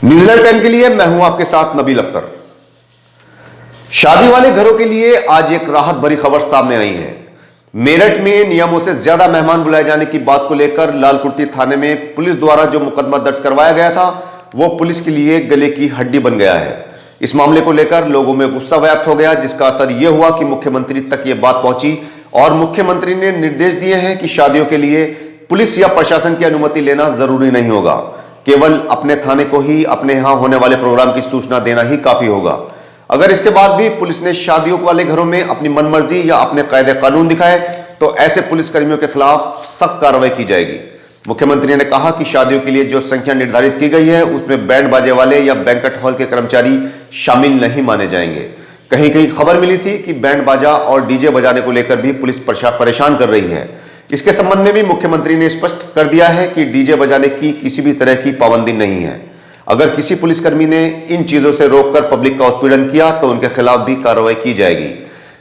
New Zealand time के लिए मैं हूं आपके साथ नबील अख्तर। शादी वाले घरों के लिए आज एक राहत भरी खबर सामने आई है। मेरठ में नियमों से ज्यादा मेहमान बुलाए जाने की बात को लेकर लालकुटी थाने में पुलिस द्वारा जो मुकदमा दर्ज करवाया गया था वो पुलिस के लिए गले की हड्डी बन गया है। इस मामले को लेकर लोगों में गुस्सा व्याप्त हो गया, जिसका असर यह हुआ कि मुख्यमंत्री तक यह बात पहुंची और मुख्यमंत्री ने निर्देश दिए हैं कि शादियों के लिए पुलिस या प्रशासन की अनुमति लेना जरूरी नहीं होगा, केवल अपने थाने को ही अपने यहां होने वाले प्रोग्राम की सूचना देना ही काफी होगा। अगर इसके बाद भी पुलिस ने शादियों वाले घरों में अपनी मनमर्जी या अपने कायदे कानून दिखाए तो ऐसे पुलिसकर्मियों के खिलाफ सख्त कार्रवाई की जाएगी। मुख्यमंत्री ने कहा कि शादियों के लिए जो संख्या निर्धारित की गई है उसमें बैंड बाजे वाले या बैंक्वेट हॉल के कर्मचारी शामिल नहीं माने जाएंगे। कहीं कहीं खबर मिली थी कि बैंड बाजा और डीजे बजाने को लेकर भी पुलिस परेशान कर रही है। इसके संबंध में भी मुख्यमंत्री ने स्पष्ट कर दिया है कि डीजे बजाने की किसी भी तरह की पाबंदी नहीं है। अगर किसी पुलिसकर्मी ने इन चीजों से रोककर पब्लिक का उत्पीड़न किया तो उनके खिलाफ भी कार्रवाई की जाएगी।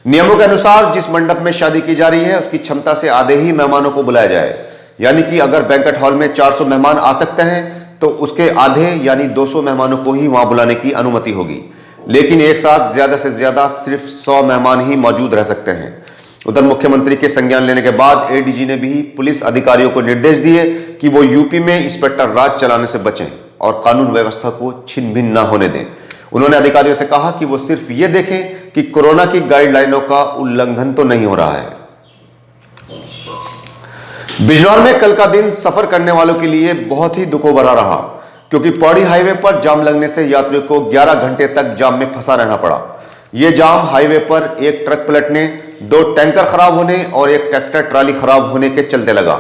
नियमों के अनुसार जिस मंडप में शादी की जा रही है उसकी क्षमता से आधे ही मेहमानों को बुलाया जाए, यानी कि अगर बैंक्वेट हॉल में 400 मेहमान आ सकते हैं तो उसके आधे यानी 200 मेहमानों को ही वहां बुलाने की अनुमति होगी, लेकिन एक साथ ज्यादा से ज्यादा सिर्फ 100 मेहमान ही मौजूद रह सकते हैं। उधर मुख्यमंत्री के संज्ञान लेने के बाद एडीजी ने भी पुलिस अधिकारियों को निर्देश दिए कि वो यूपी में इंस्पेक्टर राज चलाने से बचें और कानून व्यवस्था को छिन भिन न होने दें। उन्होंने अधिकारियों से कहा कि वो सिर्फ ये देखें कि कोरोना की गाइडलाइनों का उल्लंघन तो नहीं हो रहा है। बिजनौर में कल का दिन सफर करने वालों के लिए बहुत ही दुखों भरा रहा, क्योंकि पौड़ी हाईवे पर जाम लगने से यात्रियों को 11 घंटे तक जाम में फंसा रहना पड़ा। यह जाम हाईवे पर एक ट्रक पलटने, 2 टैंकर खराब होने और एक ट्रैक्टर ट्राली खराब होने के चलते लगा।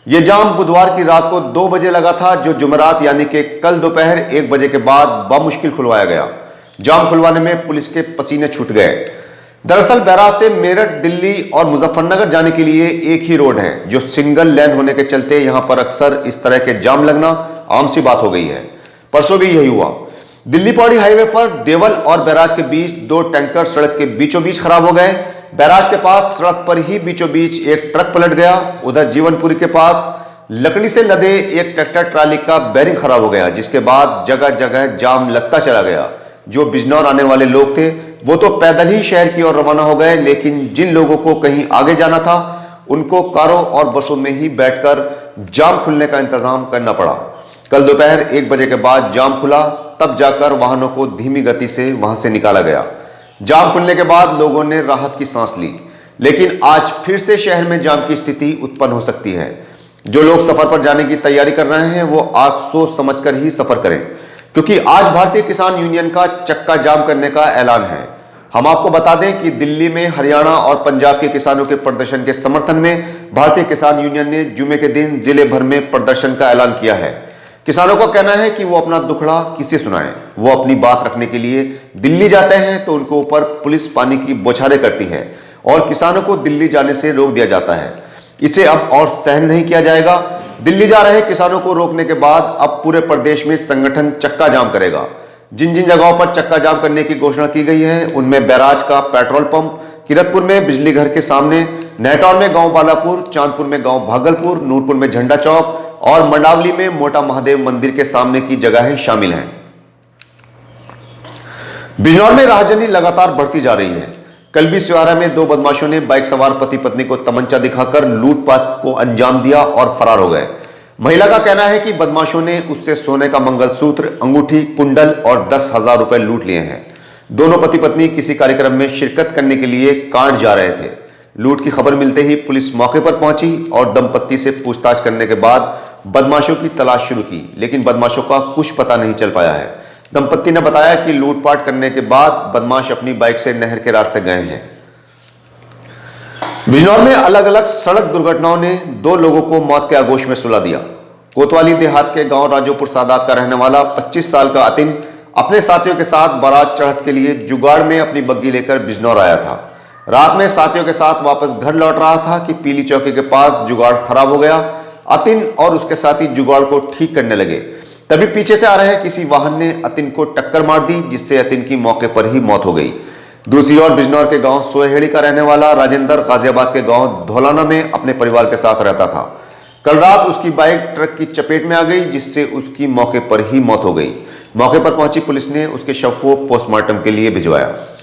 यह जाम बुधवार की रात को 2 बजे लगा था, जो जुमेरात यानी कि कल दोपहर 1 बजे के बाद बामुश्किल खुलवाया गया। जाम खुलवाने में पुलिस के पसीने छूट गए। दरअसल बैराज से मेरठ, दिल्ली और मुजफ्फरनगर जाने के लिए एक ही रोड है, जो सिंगल लेन होने के चलते यहां पर अक्सर इस तरह के जाम लगना आम सी बात हो गई है। परसों भी यही हुआ। दिल्ली पौड़ी हाईवे पर देवल और बैराज के बीच 2 टैंकर सड़क के बीचों बीच खराब हो गए। बैराज के पास सड़क पर ही बीचों बीच एक ट्रक पलट गया। उधर जीवनपुरी के पास लकड़ी से लदे एक ट्रैक्टर ट्राली का बैरिंग खराब हो गया, जिसके बाद जगह जगह जाम लगता चला गया। जो बिजनौर आने वाले लोग थे वो तो पैदल ही शहर की ओर रवाना हो गए, लेकिन जिन लोगों को कहीं आगे जाना था उनको कारों और बसों में ही बैठकर जाम खुलने का इंतजाम करना पड़ा। कल दोपहर 1 बजे के बाद जाम खुला, तब जाकर वाहनों को धीमी गति से वहां से निकाला गया। जाम खुलने के बाद लोगों ने राहत की सांस ली, लेकिन आज फिर से शहर में जाम की स्थिति उत्पन्न हो सकती है। जो लोग सफर पर जाने की तैयारी कर रहे हैं वो आज सोच समझकर ही सफर करें, क्योंकि आज भारतीय किसान यूनियन का चक्का जाम करने का ऐलान है। हम आपको बता दें कि दिल्ली में हरियाणा और पंजाब के किसानों के प्रदर्शन के समर्थन में भारतीय किसान यूनियन ने जुमे के दिन जिले भर में प्रदर्शन का ऐलान किया है। किसानों का कहना है कि वो अपना दुखड़ा किसे सुनाएं। वो अपनी बात रखने के लिए दिल्ली जाते हैं तो उनके ऊपर पुलिस पानी की बौछारें करती है और किसानों को दिल्ली जाने से रोक दिया जाता है। इसे अब और सहन नहीं किया जाएगा। दिल्ली जा रहे किसानों को रोकने के बाद अब पूरे प्रदेश में संगठन चक्का जाम करेगा। जिन जिन जगहों पर चक्का जाम करने की घोषणा की गई है उनमें बैराज का पेट्रोल पंप, किरतपुर में बिजली घर के सामने, नहटौर में गांव बालापुर, चांदपुर में गांव भागलपुर, नूरपुर में झंडा चौक और मंडावली में मोटा महादेव मंदिर के सामने की जगहें शामिल हैं। बिजनौर में राहजनी लगातार बढ़ती जा रही है। कल भी सिवारा में 2 बदमाशों ने बाइक सवार पति पत्नी को तमंचा दिखाकर लूटपाट को अंजाम दिया और फरार हो गए। महिला का कहना है कि बदमाशों ने उससे सोने का मंगलसूत्र, अंगूठी, कुंडल और 10,000 रुपए लूट लिए हैं। दोनों पति पत्नी किसी कार्यक्रम में शिरकत करने के लिए कांड जा रहे थे। लूट की खबर मिलते ही पुलिस मौके पर पहुंची और दंपत्ति से पूछताछ करने के बाद बदमाशों की तलाश शुरू की, लेकिन बदमाशों का कुछ पता नहीं चल पाया है। दंपत्ति ने बताया कि लूटपाट करने के बाद बदमाश अपनी बाइक से नहर के रास्ते गए हैं। बिजनौर में अलग अलग सड़क दुर्घटनाओं ने 2 लोगों को मौत के आगोश में सुला दिया। कोतवाली देहात के गांव राजोपुर सादात का रहने वाला 25 साल का अतिन अपने साथियों के साथ बारात चढ़त के लिए जुगाड़ में अपनी बग्गी लेकर बिजनौर आया था। रात में साथियों के साथ वापस घर लौट रहा था कि पीली चौकी के पास जुगाड़ खराब हो गया। अतिन और उसके साथी जुगाड़ को ठीक करने लगे, तभी पीछे से आ रहे किसी वाहन ने अतिन को टक्कर मार दी, जिससे अतिन की मौके पर ही मौत हो गई। दूसरी ओर बिजनौर के गांव सोहेड़ी का रहने वाला राजेंद्र गाजियाबाद के गांव धौलाना में अपने परिवार के साथ रहता था। कल रात उसकी बाइक ट्रक की चपेट में आ गई, जिससे उसकी मौके पर ही मौत हो गई। मौके पर पहुंची पुलिस ने उसके शव को पोस्टमार्टम के लिए भिजवाया।